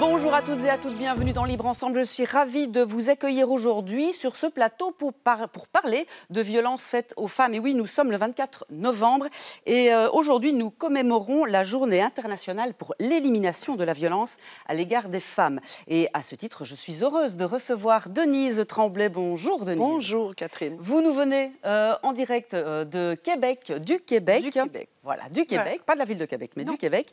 Bonjour à toutes et à tous, bienvenue dans Libre Ensemble. Je suis ravie de vous accueillir aujourd'hui sur ce plateau pour parler de violences faites aux femmes. Et oui, nous sommes le 24 novembre et aujourd'hui nous commémorons la journée internationale pour l'élimination de la violence à l'égard des femmes. Et à ce titre, je suis heureuse de recevoir Denise Tremblay. Bonjour Denise. Bonjour Catherine. Vous nous venez en direct de Québec, du Québec. Du Québec. Voilà, du Québec, Ouais. pas de la ville de Québec, mais Non. du Québec.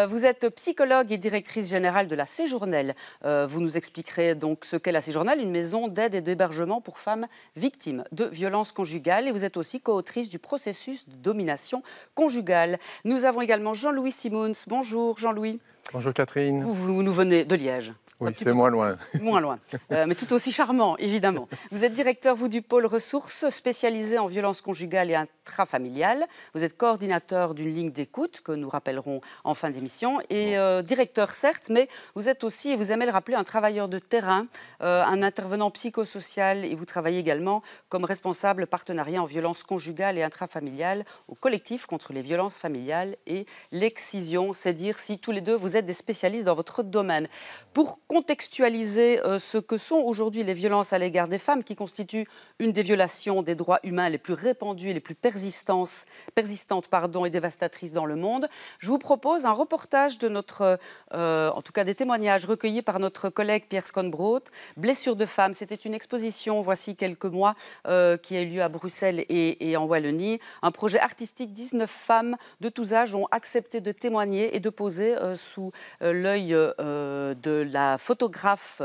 Vous êtes psychologue et directrice générale de la Séjournelle. Vous nous expliquerez donc ce qu'est la Séjournelle, une maison d'aide et d'hébergement pour femmes victimes de violences conjugales. Et vous êtes aussi co-autrice du processus de domination conjugale. Nous avons également Jean-Louis Simons. Bonjour Jean-Louis. Bonjour Catherine. Vous nous venez de Liège. Oui, c'est moins loin. Moins loin, mais tout aussi charmant, évidemment. Vous êtes directeur, vous, du pôle ressources spécialisé en violences conjugales et intrafamiliales. Vous êtes coordinateur d'une ligne d'écoute que nous rappellerons en fin d'émission. Et directeur, certes, mais vous êtes aussi, et vous aimez le rappeler, un travailleur de terrain, un intervenant psychosocial. Et vous travaillez également comme responsable partenariat en violences conjugales et intrafamiliales au collectif contre les violences familiales et l'excision. C'est dire si tous les deux, vous êtes des spécialistes dans votre domaine. Pour contextualiser ce que sont aujourd'hui les violences à l'égard des femmes, qui constituent une des violations des droits humains les plus répandues et les plus persistantes et dévastatrices dans le monde, je vous propose un reportage de notre, en tout cas des témoignages recueillis par notre collègue Pierre Sconbroth, Blessures de femmes. C'était une exposition, voici quelques mois, qui a eu lieu à Bruxelles et en Wallonie. Un projet artistique, 19 femmes de tous âges ont accepté de témoigner et de poser sous l'œil de la photographe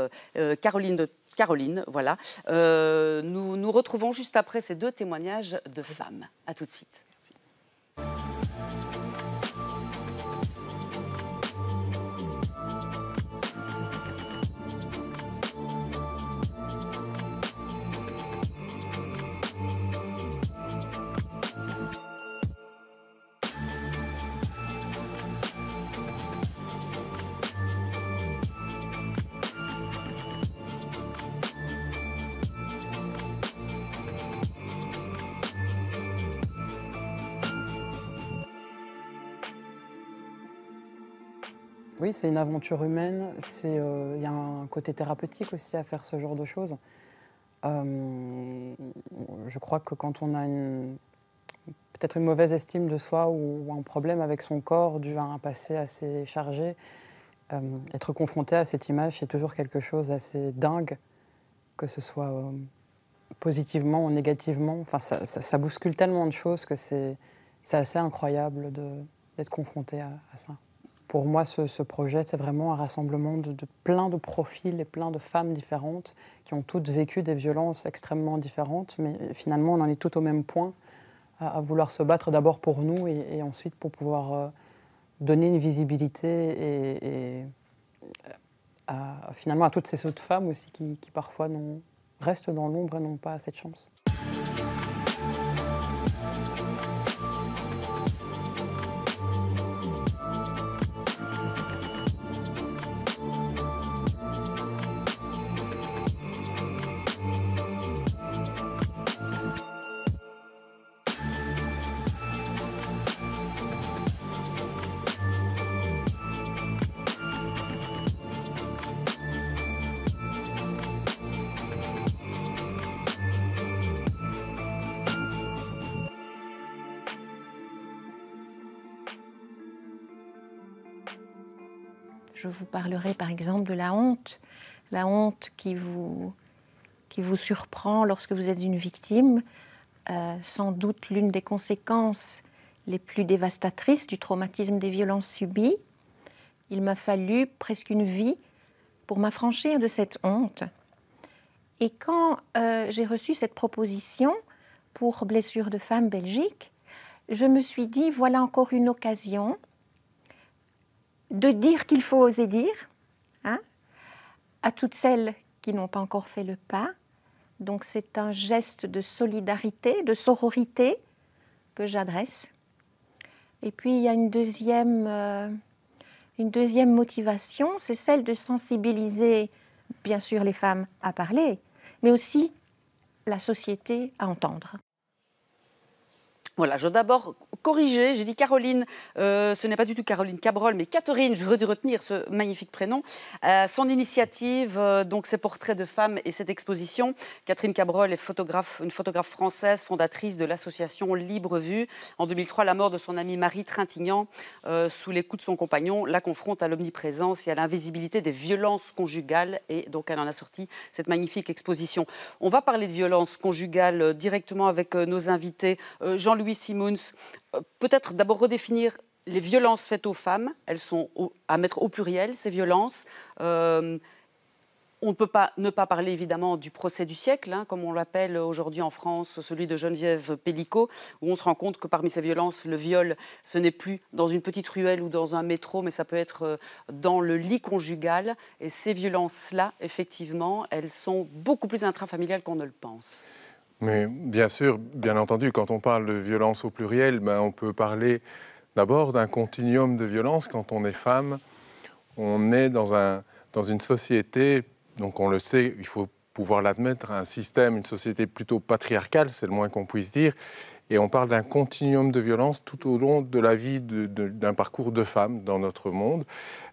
Caroline, voilà. Nous retrouvons juste après ces deux témoignages de femmes. À tout de suite. Oui, c'est une aventure humaine. Il y a un côté thérapeutique aussi à faire ce genre de choses. Je crois que quand on a peut-être une mauvaise estime de soi ou un problème avec son corps dû à un passé assez chargé, être confronté à cette image, c'est toujours quelque chose d'assez dingue, que ce soit positivement ou négativement. Enfin, ça bouscule tellement de choses que c'est assez incroyable d'être confronté à ça. Pour moi, ce projet, c'est vraiment un rassemblement de plein de profils et plein de femmes différentes qui ont toutes vécu des violences extrêmement différentes, mais finalement, on en est toutes au même point, à vouloir se battre d'abord pour nous et ensuite pour pouvoir donner une visibilité finalement à toutes ces autres femmes aussi qui parfois restent dans l'ombre et n'ont pas cette chance. Je vous parlerai par exemple de la honte qui vous surprend lorsque vous êtes une victime, sans doute l'une des conséquences les plus dévastatrices du traumatisme des violences subies. Il m'a fallu presque une vie pour m'affranchir de cette honte. Et quand j'ai reçu cette proposition pour Blessures de femmes Belgique, je me suis dit, voilà encore une occasion de dire qu'il faut oser dire, hein, à toutes celles qui n'ont pas encore fait le pas. Donc c'est un geste de solidarité, de sororité que j'adresse. Et puis il y a une deuxième motivation, c'est celle de sensibiliser bien sûr les femmes à parler, mais aussi la société à entendre. Voilà, je dois d'abord corriger. J'ai dit Caroline, ce n'est pas du tout Caroline Cabrol, mais Catherine, j'aurais dû retenir ce magnifique prénom. Son initiative, donc ces portraits de femmes et cette exposition. Catherine Cabrol est une photographe française, fondatrice de l'association Libre Vue. En 2003, la mort de son amie Marie Trintignant, sous les coups de son compagnon, la confronte à l'omniprésence et à l'invisibilité des violences conjugales. Et donc, elle en a sorti cette magnifique exposition. On va parler de violences conjugales directement avec nos invités. Jean-Louis Simons, peut-être d'abord redéfinir les violences faites aux femmes. Elles sont à mettre au pluriel, ces violences. On ne peut pas ne pas parler évidemment du procès du siècle, hein, comme on l'appelle aujourd'hui en France, celui de Geneviève Pellicot, où on se rend compte que parmi ces violences, le viol, ce n'est plus dans une petite ruelle ou dans un métro, mais ça peut être dans le lit conjugal. Et ces violences-là, effectivement, elles sont beaucoup plus intrafamiliales qu'on ne le pense. Mais bien sûr, bien entendu, quand on parle de violence au pluriel, on peut parler d'abord d'un continuum de violence. Quand on est femme, on est dans une société, donc on le sait, il faut pouvoir l'admettre, un système, une société plutôt patriarcale, c'est le moins qu'on puisse dire. Et on parle d'un continuum de violence tout au long de la vie d'un parcours de femmes dans notre monde.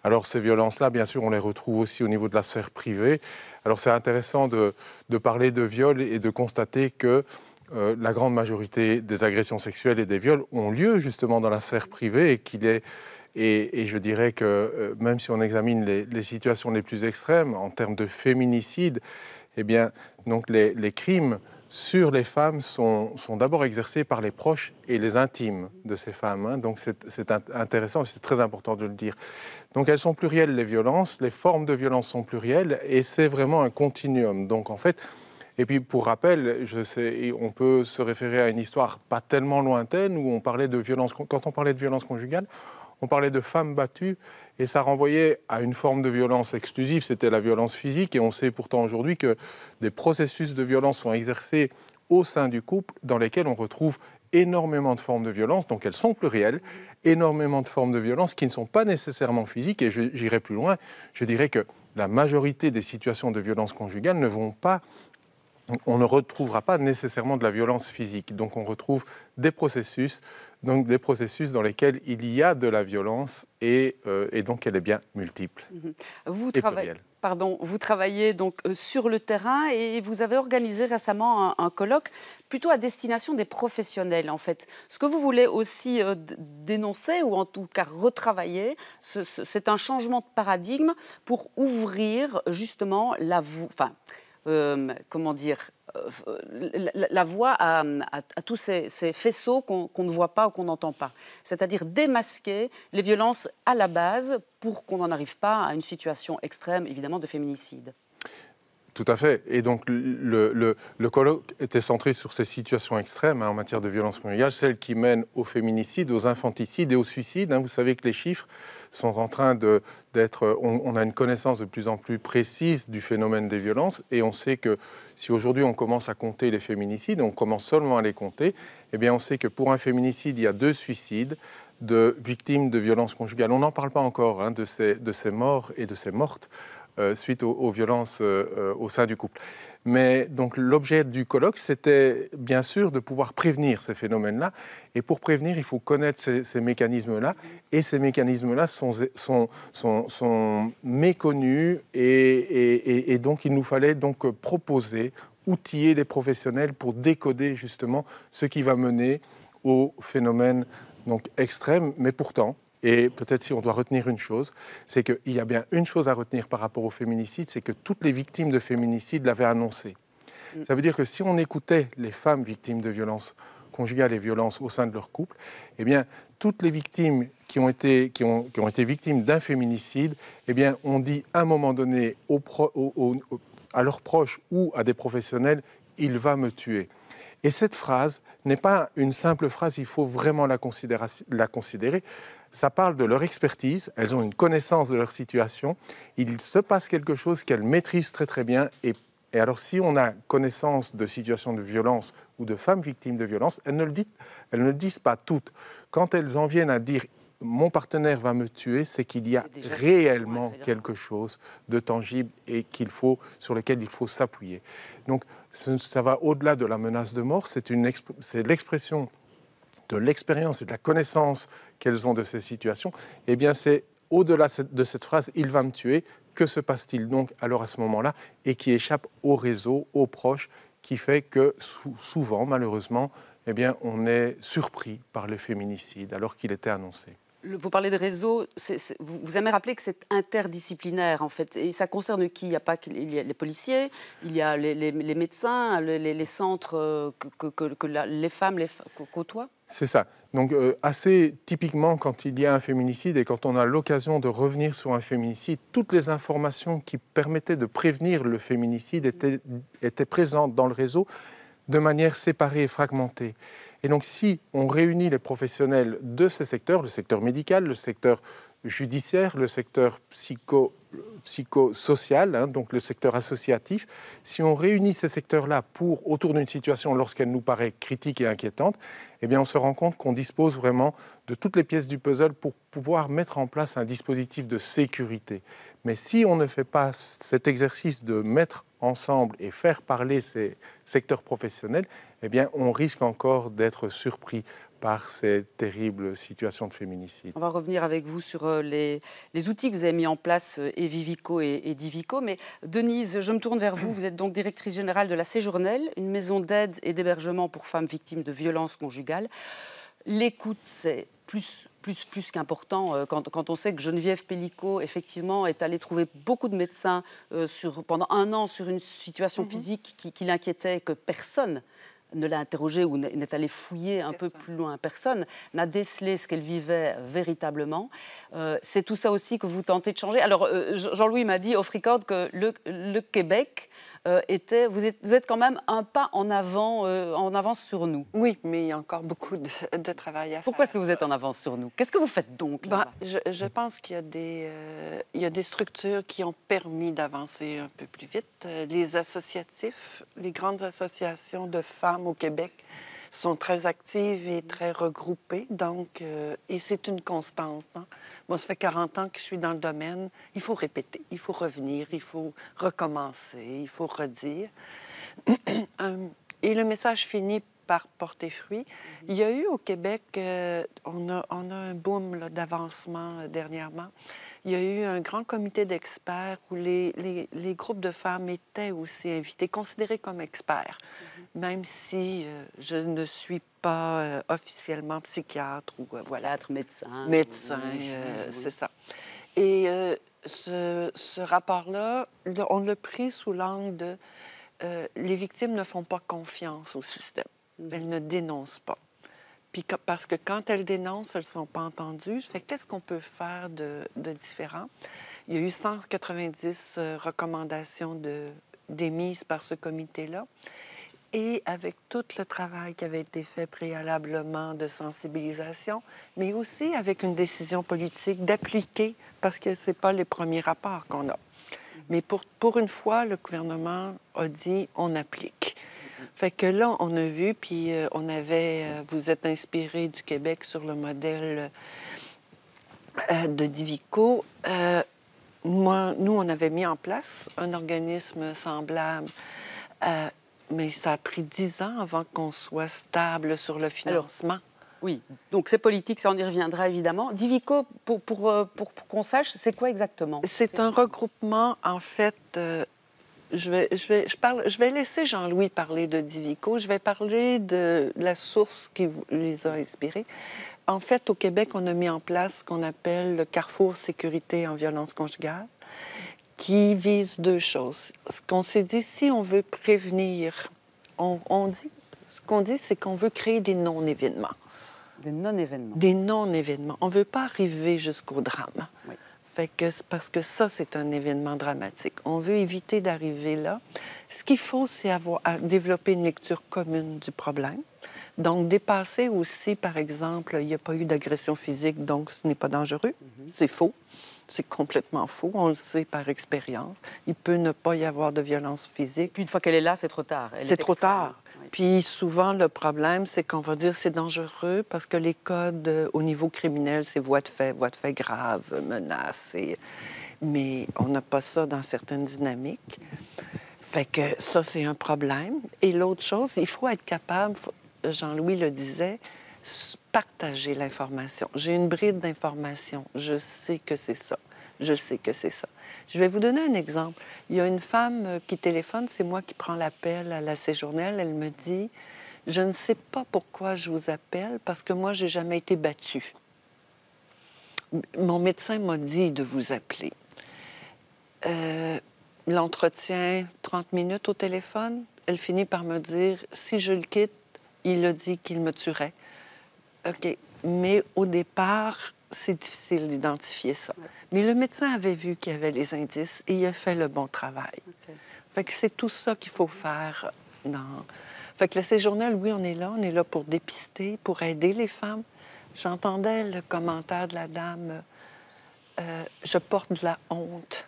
Alors ces violences-là, bien sûr, on les retrouve aussi au niveau de la sphère privée. Alors c'est intéressant de parler de viol et de constater que la grande majorité des agressions sexuelles et des viols ont lieu justement dans la sphère privée et je dirais que même si on examine les situations les plus extrêmes en termes de féminicide, eh bien, donc les crimes sur les femmes sont d'abord exercés par les proches et les intimes de ces femmes. Hein. Donc c'est intéressant, c'est très important de le dire. Donc elles sont plurielles, les violences, les formes de violence sont plurielles et c'est vraiment un continuum. Donc en fait, et puis pour rappel, on peut se référer à une histoire pas tellement lointaine où on parlait de violence, quand on parlait de violence conjugale, on parlait de femmes battues et ça renvoyait à une forme de violence exclusive, c'était la violence physique. Et on sait pourtant aujourd'hui que des processus de violence sont exercés au sein du couple dans lesquels on retrouve énormément de formes de violence, donc elles sont plurielles, énormément de formes de violence qui ne sont pas nécessairement physiques. Et j'irai plus loin, je dirais que la majorité des situations de violence conjugale on ne retrouvera pas nécessairement de la violence physique. Donc on retrouve des processus dans lesquels il y a de la violence et donc elle est bien multiple. Vous travaillez donc sur le terrain et vous avez organisé récemment un colloque plutôt à destination des professionnels en fait. Ce que vous voulez aussi dénoncer ou en tout cas retravailler, c'est un changement de paradigme pour ouvrir justement la voie à tous ces faisceaux qu'on ne voit pas ou qu'on n'entend pas. C'est-à-dire démasquer les violences à la base pour qu'on n'en arrive pas à une situation extrême, évidemment, de féminicide. Tout à fait. Et donc, le colloque était centré sur ces situations extrêmes en matière de violence conjugale, celles qui mènent au féminicide, aux infanticides et au suicide. Vous savez que les chiffres sont en train d'être... On a une connaissance de plus en plus précise du phénomène des violences et on sait que si aujourd'hui on commence à compter les féminicides, on commence seulement à les compter, eh bien on sait que pour un féminicide, il y a 2 suicides de victimes de violences conjugales. On n'en parle pas encore de ces morts et de ces mortes suite aux violences au sein du couple. Mais donc l'objet du colloque, c'était bien sûr de pouvoir prévenir ces phénomènes-là. Et pour prévenir, il faut connaître ces mécanismes-là. Et ces mécanismes-là sont méconnus. Et donc il nous fallait donc proposer, outiller les professionnels pour décoder justement ce qui va mener aux phénomènes donc extrêmes. Mais pourtant, et peut-être si on doit retenir une chose, c'est qu'il y a bien une chose à retenir par rapport au féminicide, c'est que toutes les victimes de féminicide l'avaient annoncé. Ça veut dire que si on écoutait les femmes victimes de violences conjugales et violences au sein de leur couple, eh bien, toutes les victimes qui ont été victimes d'un féminicide, eh bien, on dit à un moment donné à leurs proches ou à des professionnels, « il va me tuer ». Et cette phrase n'est pas une simple phrase, il faut vraiment la considérer. Ça parle de leur expertise, elles ont une connaissance de leur situation, il se passe quelque chose qu'elles maîtrisent très très bien. Et alors si on a connaissance de situations de violence ou de femmes victimes de violence, elles ne le disent pas toutes. Quand elles en viennent à dire « mon partenaire va me tuer », c'est qu'il y a réellement quelque chose de tangible et sur lequel il faut s'appuyer. Donc ça va au-delà de la menace de mort, c'est l'expression de l'expérience et de la connaissance qu'elles ont de ces situations, eh bien c'est au-delà de cette phrase « il va me tuer », que se passe-t-il donc alors à ce moment-là et qui échappe au réseau, aux proches, qui fait que souvent, malheureusement, eh bien, on est surpris par le féminicide alors qu'il était annoncé. Vous parlez de réseau, vous aimez rappeler que c'est interdisciplinaire en fait, et ça concerne qui? Il y a les policiers, il y a les médecins, les centres que les femmes côtoient? C'est ça. Donc assez typiquement, quand il y a un féminicide et quand on a l'occasion de revenir sur un féminicide, toutes les informations qui permettaient de prévenir le féminicide étaient présentes dans le réseau de manière séparée et fragmentée. Et donc, si on réunit les professionnels de ces secteurs, le secteur médical, le secteur judiciaire, le secteur psychosocial, hein, donc le secteur associatif, si on réunit ces secteurs-là autour d'une situation lorsqu'elle nous paraît critique et inquiétante, eh bien, on se rend compte qu'on dispose vraiment de toutes les pièces du puzzle pour pouvoir mettre en place un dispositif de sécurité. Mais si on ne fait pas cet exercice de mettre ensemble et faire parler ces secteurs professionnels, eh bien, on risque encore d'être surpris par ces terribles situations de féminicide. On va revenir avec vous sur les outils que vous avez mis en place, et Vivico et Divico. Mais Denise, je me tourne vers vous. Vous êtes donc directrice générale de la Séjournelle, une maison d'aide et d'hébergement pour femmes victimes de violences conjugales. L'écoute, c'est plus qu'important quand on sait que Geneviève Pellicot, effectivement, est allée trouver beaucoup de médecins pendant 1 an sur une situation physique qui l'inquiétait et que personne ne l'a interrogée ou n'est allé fouiller un peu plus loin. Personne n'a décelé ce qu'elle vivait véritablement. C'est tout ça aussi que vous tentez de changer. Alors, Jean-Louis m'a dit off record que le Québec vous êtes quand même un pas en avance sur nous. Oui, mais il y a encore beaucoup de travail à faire. Pourquoi est-ce que vous êtes en avance sur nous? Qu'est-ce que vous faites donc là-bas? Je pense qu'il y a des structures qui ont permis d'avancer un peu plus vite. Les associatifs, les grandes associations de femmes au Québec sont très actives et très regroupées, donc, et c'est une constance. Hein? Moi, ça fait 40 ans que je suis dans le domaine. Il faut répéter, il faut revenir, il faut recommencer, il faut redire. Et le message finit par porter fruit. Il y a eu au Québec, on a un boom d'avancement dernièrement. Il y a eu un grand comité d'experts où les groupes de femmes étaient aussi invités, considérés comme experts, même si je ne suis pas officiellement psychiatre ou voilà. Médecin. C'est ça. Et ce rapport-là, on l'a pris sous l'angle de les victimes ne font pas confiance au système. Elles ne dénoncent pas. Puis parce que quand elles dénoncent, elles ne sont pas entendues. Fait qu'est-ce qu'on peut faire de différent? Il y a eu 190 recommandations d'émises par ce comité-là. Et avec tout le travail qui avait été fait préalablement de sensibilisation, mais aussi avec une décision politique d'appliquer, parce que ce n'est pas les premiers rapports qu'on a. Mais pour une fois, le gouvernement a dit « on applique ». Fait que là, on a vu, puis vous êtes inspiré du Québec sur le modèle de Divico. Nous, on avait mis en place un organisme semblable, mais ça a pris 10 ans avant qu'on soit stable sur le financement. Alors, oui, donc c'est politique, ça on y reviendra évidemment. Divico, pour qu'on sache, c'est quoi exactement? C'est un regroupement, en fait... Je vais laisser Jean-Louis parler de Divico. Je vais parler de la source qui les a inspirés. En fait, au Québec, on a mis en place ce qu'on appelle le Carrefour Sécurité en violence conjugale, qui vise 2 choses. Ce qu'on s'est dit, si on veut prévenir, ce qu'on dit, c'est qu'on veut créer des non-événements. Des non-événements. Des non-événements. On ne veut pas arriver jusqu'au drame. Oui. Fait que, parce que ça, c'est un événement dramatique. On veut éviter d'arriver là. Ce qu'il faut, c'est développer une lecture commune du problème. Donc, dépasser aussi, par exemple, il n'y a pas eu d'agression physique, donc ce n'est pas dangereux. C'est faux. C'est complètement faux. On le sait par expérience. Il peut ne pas y avoir de violence physique. Puis une fois qu'elle est là, c'est trop tard. C'est trop tard. Puis souvent, le problème, c'est qu'on va dire c'est dangereux parce que les codes au niveau criminel, c'est voies de fait grave, menaces. Mais on n'a pas ça dans certaines dynamiques. Fait que ça, c'est un problème. Et l'autre chose, il faut être capable, Jean-Louis le disait, partager l'information. J'ai une bride d'information. Je sais que c'est ça. Je sais que c'est ça. Je vais vous donner un exemple. Il y a une femme qui téléphone, c'est moi qui prends l'appel à la Séjournelle. Elle me dit, je ne sais pas pourquoi je vous appelle, parce que moi, j'ai jamais été battue. Mon médecin m'a dit de vous appeler. L'entretien, 30 minutes au téléphone, elle finit par me dire, si je le quitte, il a dit qu'il me tuerait. OK. Mais au départ, c'est difficile d'identifier ça. Ouais. Mais le médecin avait vu qu'il y avait les indices et il a fait le bon travail. Okay. Fait que c'est tout ça qu'il faut faire dans... Fait que la Séjournelle, oui, on est là pour dépister, pour aider les femmes. J'entendais le commentaire de la dame, je porte de la honte.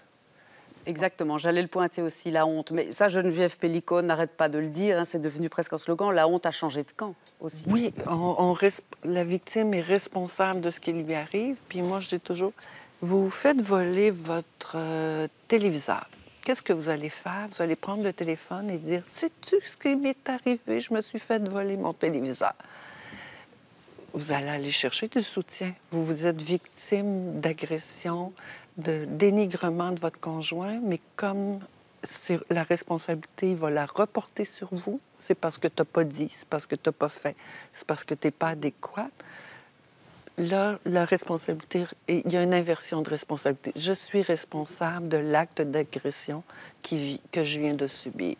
Exactement, j'allais le pointer aussi, la honte. Mais ça, Geneviève Pellicot n'arrête pas de le dire, hein, c'est devenu presque un slogan, la honte a changé de camp aussi. Oui, la victime est responsable de ce qui lui arrive. Puis moi, je dis toujours, vous faites voler votre téléviseur. Qu'est-ce que vous allez faire? Vous allez prendre le téléphone et dire, sais-tu ce qui m'est arrivé? Je me suis fait voler mon téléviseur. Vous allez aller chercher du soutien. Vous êtes victime d'agression, de dénigrement de votre conjoint, mais comme la responsabilité, il va la reporter sur vous, c'est parce que tu n'as pas dit, c'est parce que tu n'as pas fait, c'est parce que tu n'es pas adéquat. Là, la responsabilité, il y a une inversion de responsabilité. Je suis responsable de l'acte d'agression que je viens de subir.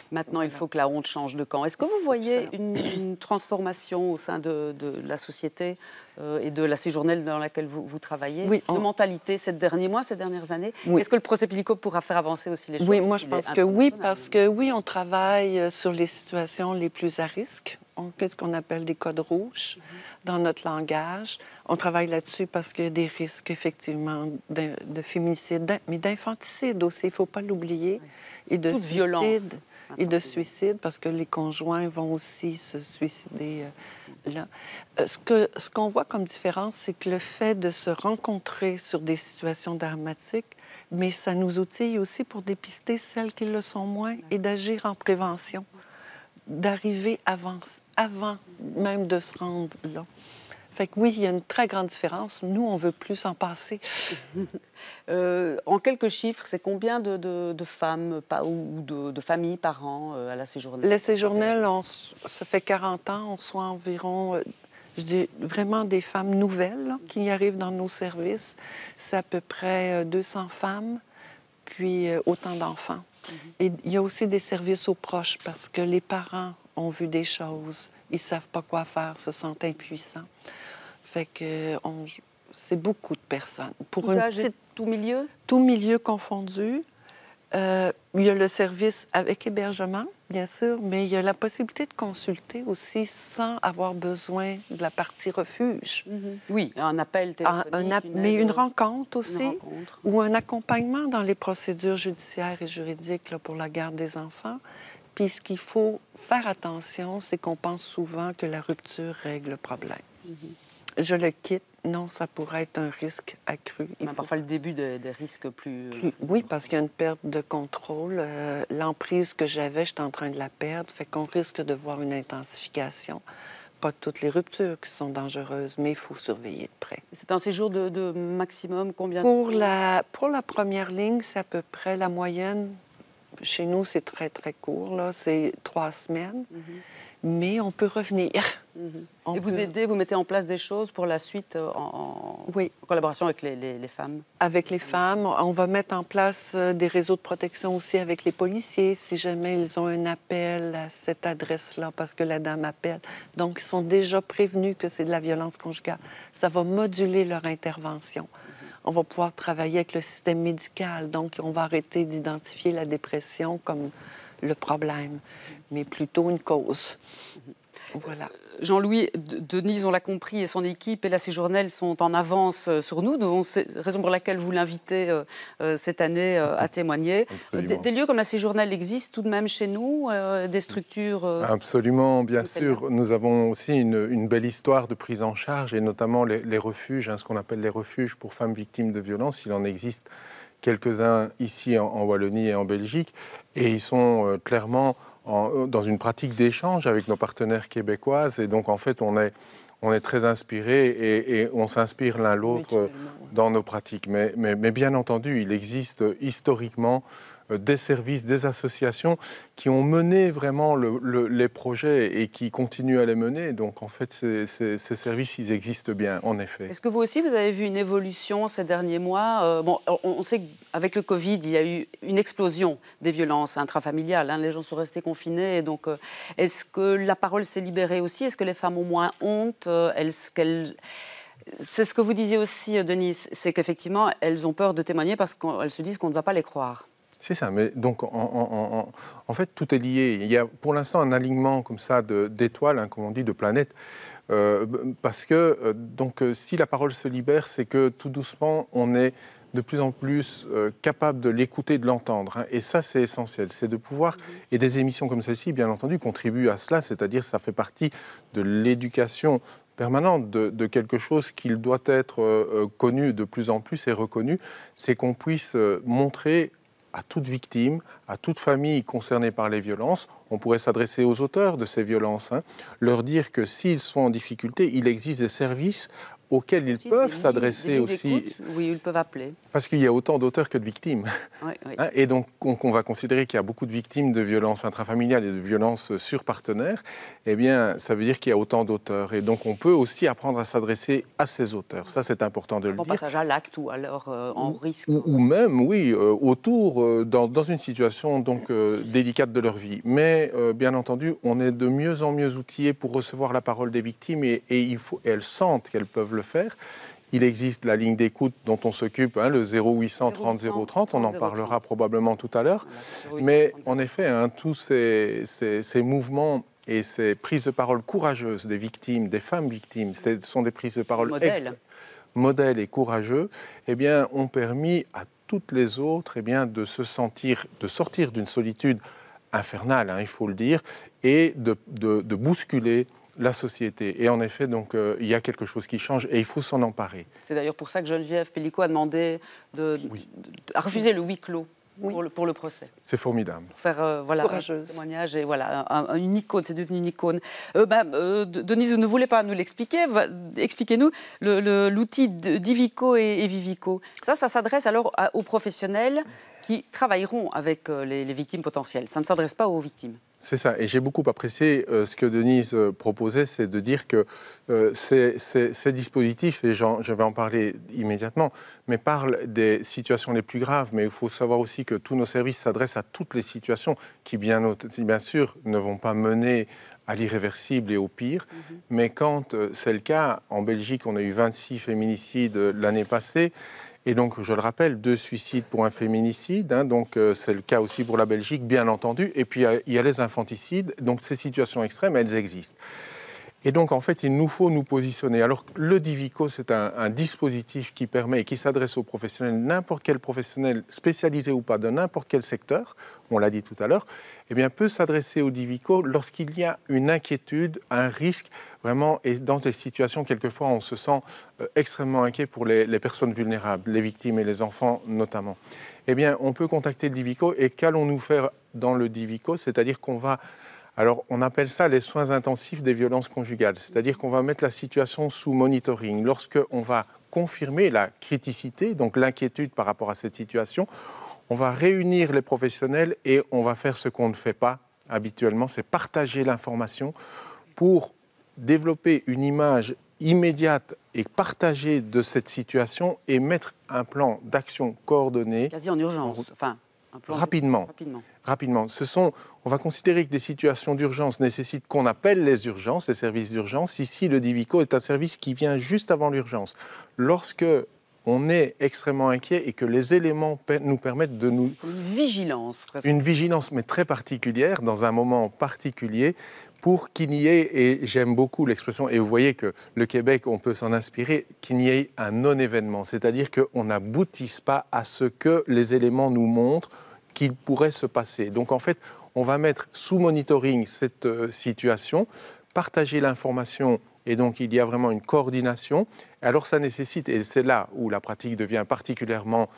Maintenant, il faut que la honte change de camp. Est-ce que vous voyez une transformation au sein de la société et de la Séjournelle dans laquelle vous travaillez, de mentalité ces derniers mois, ces dernières années? Oui. Est-ce que le procès Pellicot pourra faire avancer aussi les choses? Oui, moi je pense que oui, parce que oui, on travaille sur les situations les plus à risque. On fait ce qu'on appelle des codes rouges dans notre langage. On travaille là-dessus parce qu'il y a des risques, effectivement, de féminicide, mais d'infanticide aussi, il ne faut pas l'oublier. Oui. Et de toute suicide. Violence. Et de suicide, parce que les conjoints vont aussi se suicider là. Ce qu'on voit comme différence, c'est que le fait de se rencontrer sur des situations dramatiques, mais ça nous outille aussi pour dépister celles qui le sont moins et d'agir en prévention, d'arriver avant même de se rendre là. Fait que oui, il y a une très grande différence. Nous, on veut plus en passer. En quelques chiffres, c'est combien de femmes ou de familles par an à la Séjournelle? La Séjournelle, ça fait 40 ans, on soit environ, je dis vraiment des femmes nouvelles là, qui arrivent dans nos services. C'est à peu près 200 femmes, puis autant d'enfants. Et il y a aussi des services aux proches parce que les parents ont vu des choses, ils ne savent pas quoi faire, se sentent impuissants. Fait que c'est beaucoup de personnes. Pour tout milieu? Tout milieu confondu. Il y a le service avec hébergement, bien sûr, mais il y a la possibilité de consulter aussi sans avoir besoin de la partie refuge. Oui, un appel téléphonique. Mais une rencontre aussi, ou un accompagnement dans les procédures judiciaires et juridiques là, pour la garde des enfants. Puis ce qu'il faut faire attention, c'est qu'on pense souvent que la rupture règle le problème. Je le quitte, non, ça pourrait être un risque accru. Parfois le début des risques plus... Oui, parce qu'il y a une perte de contrôle. L'emprise que j'avais, j'étais en train de la perdre. Fait qu'on risque de voir une intensification. Pas toutes les ruptures qui sont dangereuses, mais il faut surveiller de près. C'est un séjour de maximum combien pour la première ligne, c'est à peu près la moyenne. Chez nous, c'est très, très court. Là. C'est 3 semaines. Mais on peut revenir. Et vous aidez, vous mettez en place des choses pour la suite en collaboration avec les femmes? Avec les femmes, on va mettre en place des réseaux de protection aussi avec les policiers, si jamais ils ont un appel à cette adresse-là, parce que la dame appelle. Donc, ils sont déjà prévenus que c'est de la violence conjugale. Ça va moduler leur intervention. On va pouvoir travailler avec le système médical. Donc, on va arrêter d'identifier la dépression comme le problème, mais plutôt une cause. Voilà. Jean-Louis, Denise, on l'a compris, et son équipe et la Séjournelle sont en avance sur nous. Donc, c'est la raison pour laquelle vous l'invitez cette année à témoigner. Des lieux comme la Séjournelle existent tout de même chez nous, des structures... Absolument, bien sûr. Nous avons aussi une belle histoire de prise en charge, et notamment les refuges, ce qu'on appelle les refuges pour femmes victimes de violences. Il en existe quelques-uns ici en Wallonie et en Belgique, et ils sont clairement dans une pratique d'échange avec nos partenaires québécoises. Et donc, en fait, on on est très inspirés et on s'inspire l'un l'autre dans nos pratiques. Mais bien entendu, il existe historiquement des services, des associations qui ont mené vraiment les projets et qui continuent à les mener. Donc en fait, ces services, ils existent bien, en effet. Est-ce que vous aussi, vous avez vu une évolution ces derniers mois? Bon, on sait qu'avec le Covid, il y a eu une explosion des violences intrafamiliales. Les gens sont restés confinés. Et donc, est-ce que la parole s'est libérée aussi? Est-ce que les femmes ont moins honte? C'est ce que vous disiez aussi, Denise, c'est qu'effectivement, elles ont peur de témoigner parce qu'elles se disent qu'on ne va pas les croire. C'est ça, mais donc en fait tout est lié. Il y a pour l'instant un alignement comme ça d'étoiles, comme on dit, de planètes, parce que si la parole se libère, c'est que tout doucement on est de plus en plus capable de l'écouter, de l'entendre. Et ça, c'est essentiel. C'est de pouvoir, et des émissions comme celle-ci, bien entendu, contribuent à cela, c'est-à-dire ça fait partie de l'éducation permanente de quelque chose qui doit être connu de plus en plus et reconnu, c'est qu'on puisse montrer à toute victime, à toute famille concernée par les violences, on pourrait s'adresser aux auteurs de ces violences, leur dire que s'ils sont en difficulté, il existe des services auxquels ils peuvent s'adresser aussi. Oui, ils peuvent appeler. Parce qu'il y a autant d'auteurs que de victimes. Oui, oui. Et donc, on va considérer qu'il y a beaucoup de victimes de violences intrafamiliales et de violences sur partenaires. Eh bien, ça veut dire qu'il y a autant d'auteurs. Et donc, on peut aussi apprendre à s'adresser à ces auteurs. Ça, c'est important de le dire. En passage à l'acte ou alors en risque. Ou même, oui, autour, dans une situation donc délicate de leur vie. Mais, bien entendu, on est de mieux en mieux outillés pour recevoir la parole des victimes et elles sentent qu'elles peuvent le faire. Il existe la ligne d'écoute dont on s'occupe, le 0800 30 030, on en parlera probablement tout à l'heure. Voilà, mais en effet, tous ces mouvements et ces prises de parole courageuses des victimes, des femmes victimes, ce sont des prises de parole modèles et courageux, eh bien, ont permis à toutes les autres de sortir d'une solitude infernale, il faut le dire, et de bousculer la société. Et en effet, donc, il y a quelque chose qui change et il faut s'en emparer. C'est d'ailleurs pour ça que Geneviève Pellicot a demandé à refuser le huis clos pour le procès. C'est formidable. Pour faire un témoignage et une icône, c'est devenu une icône. Denise, vous ne voulez pas nous l'expliquer. Expliquez-nous l'outil d'Ivico et Vivico. Ça s'adresse alors aux professionnels qui travailleront avec les victimes potentielles. Ça ne s'adresse pas aux victimes. C'est ça, et j'ai beaucoup apprécié ce que Denise proposait, c'est de dire que ces dispositifs, et je vais en parler immédiatement, mais parlent des situations les plus graves, mais il faut savoir aussi que tous nos services s'adressent à toutes les situations qui, bien sûr, ne vont pas mener à l'irréversible et au pire, mais quand c'est le cas, en Belgique, on a eu 26 féminicides l'année passée, et donc, je le rappelle, 2 suicides pour un féminicide, donc c'est le cas aussi pour la Belgique, bien entendu. Et puis, il y a les infanticides, donc ces situations extrêmes, elles existent. Et donc, en fait, il nous faut nous positionner. Alors, le Divico, c'est un dispositif qui permet et qui s'adresse aux professionnels, n'importe quel professionnel, spécialisé ou pas, de n'importe quel secteur, on l'a dit tout à l'heure, eh bien, peut s'adresser au Divico lorsqu'il y a une inquiétude, un risque, vraiment, et dans des situations, quelquefois, on se sent extrêmement inquiet pour les personnes vulnérables, les victimes et les enfants notamment. Eh bien, on peut contacter le Divico, et qu'allons-nous faire dans le Divico? C'est-à-dire qu'on va... Alors, on appelle ça les soins intensifs des violences conjugales, c'est-à-dire qu'on va mettre la situation sous monitoring. Lorsqu'on va confirmer la criticité, donc l'inquiétude par rapport à cette situation, on va réunir les professionnels et on va faire ce qu'on ne fait pas habituellement, c'est partager l'information pour développer une image immédiate et partagée de cette situation et mettre un plan d'action coordonné. Quasi en urgence, Rapidement. On va considérer que des situations d'urgence nécessitent qu'on appelle les urgences, les services d'urgence. Ici, le Divico est un service qui vient juste avant l'urgence. Lorsque on est extrêmement inquiet et que les éléments nous permettent de nous... Une vigilance, presque. Une vigilance, mais très particulière, dans un moment particulier, pour qu'il y ait, et j'aime beaucoup l'expression, et vous voyez que le Québec, on peut s'en inspirer, qu'il y ait un non-événement, c'est-à-dire qu'on n'aboutisse pas à ce que les éléments nous montrent qu'il pourrait se passer. Donc en fait, on va mettre sous monitoring cette situation, partager l'information, et donc il y a vraiment une coordination. Alors ça nécessite, et c'est là où la pratique devient particulièrement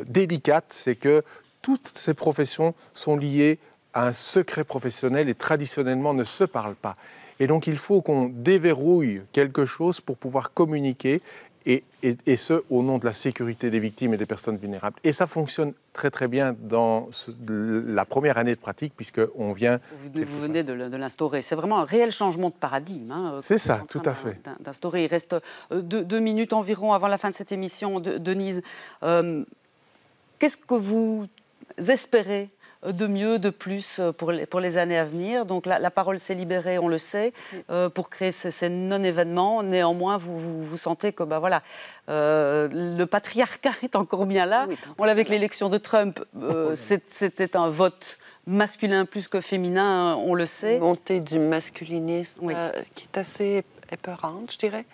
délicate, c'est que toutes ces professions sont liées à un secret professionnel et traditionnellement ne se parlent pas. Et donc, il faut qu'on déverrouille quelque chose pour pouvoir communiquer, et ce, au nom de la sécurité des victimes et des personnes vulnérables. Et ça fonctionne très, très bien dans la première année de pratique, puisqu'on vient... Vous venez de l'instaurer. C'est vraiment un réel changement de paradigme. Hein, c'est ça, tout à fait. D'instaurer. Il reste 2 minutes environ avant la fin de cette émission. Denise, qu'est-ce que vous espérez de mieux, de plus pour les années à venir? Donc la parole s'est libérée, on le sait, pour créer ces non-événements. Néanmoins, vous sentez que voilà, le patriarcat est encore bien là. Oui, on l'a avec l'élection de Trump, c'était un vote masculin plus que féminin, on le sait. Une montée du masculinisme qui est assez épeurante, je dirais.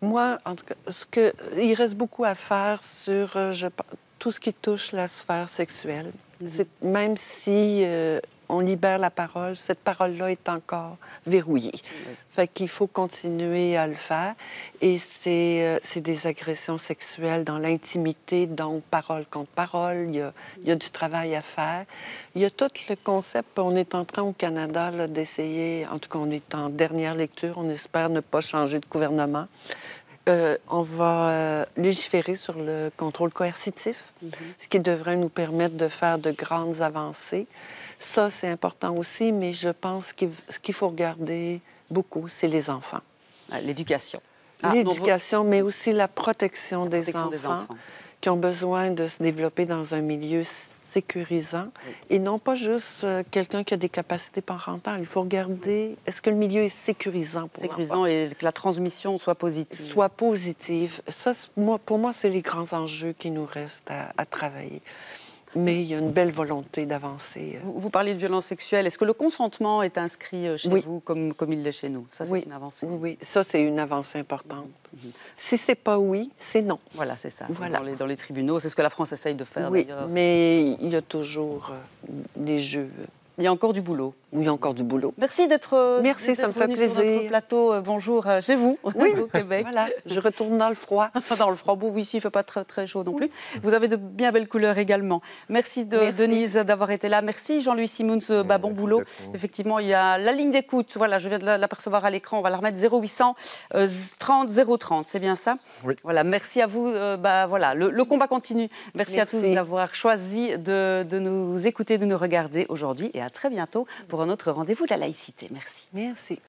Moi, en tout cas, il reste beaucoup à faire sur tout ce qui touche la sphère sexuelle. Même si on libère la parole, cette parole-là est encore verrouillée. Oui. Fait qu'il faut continuer à le faire. Et c'est des agressions sexuelles dans l'intimité, donc parole contre parole. Il y a du travail à faire. Il y a tout le concept, on est en train au Canada d'essayer, en tout cas on est en dernière lecture, on espère ne pas changer de gouvernement. On va légiférer sur le contrôle coercitif, ce qui devrait nous permettre de faire de grandes avancées. Ça, c'est important aussi, mais je pense que ce qu'il faut regarder beaucoup, c'est les enfants. L'éducation. L'éducation, mais aussi la protection des enfants qui ont besoin de se développer dans un milieu sécurisant et non pas juste quelqu'un qui a des capacités parentales. Il faut regarder, est-ce que le milieu est sécurisant pour sécurisant et que la transmission soit positive. Soit positive. Ça, pour moi, c'est les grands enjeux qui nous restent à travailler. Mais il y a une belle volonté d'avancer. Vous parlez de violence sexuelle. Est-ce que le consentement est inscrit chez vous comme il l'est chez nous? Ça, c'est une avancée. Oui, ça, c'est une avancée importante. Si c'est pas oui, c'est non. Voilà, c'est ça. Voilà. Dans les tribunaux, c'est ce que la France essaye de faire, d'ailleurs. Oui, mais il y a toujours des jeux. Il y a encore du boulot. Oui, il y a encore du boulot. Merci d'être Merci, ça me fait plaisir. Sur notre plateau. Bonjour chez vous, au Québec. Voilà, je retourne dans le froid. Dans le froid, bon, ici, il ne fait pas très, très chaud non plus. Vous avez de bien belles couleurs également. Merci Denise d'avoir été là. Merci Jean-Louis Simons, bon boulot. Effectivement, il y a la ligne d'écoute. Voilà, je viens de l'apercevoir à l'écran. On va la remettre 0800 30 030. C'est bien ça? Oui. Voilà, merci à vous. Voilà, le combat continue. Merci à tous d'avoir choisi de nous écouter, de nous regarder aujourd'hui. Et à très bientôt pour un autre rendez-vous de la laïcité. Merci. Merci.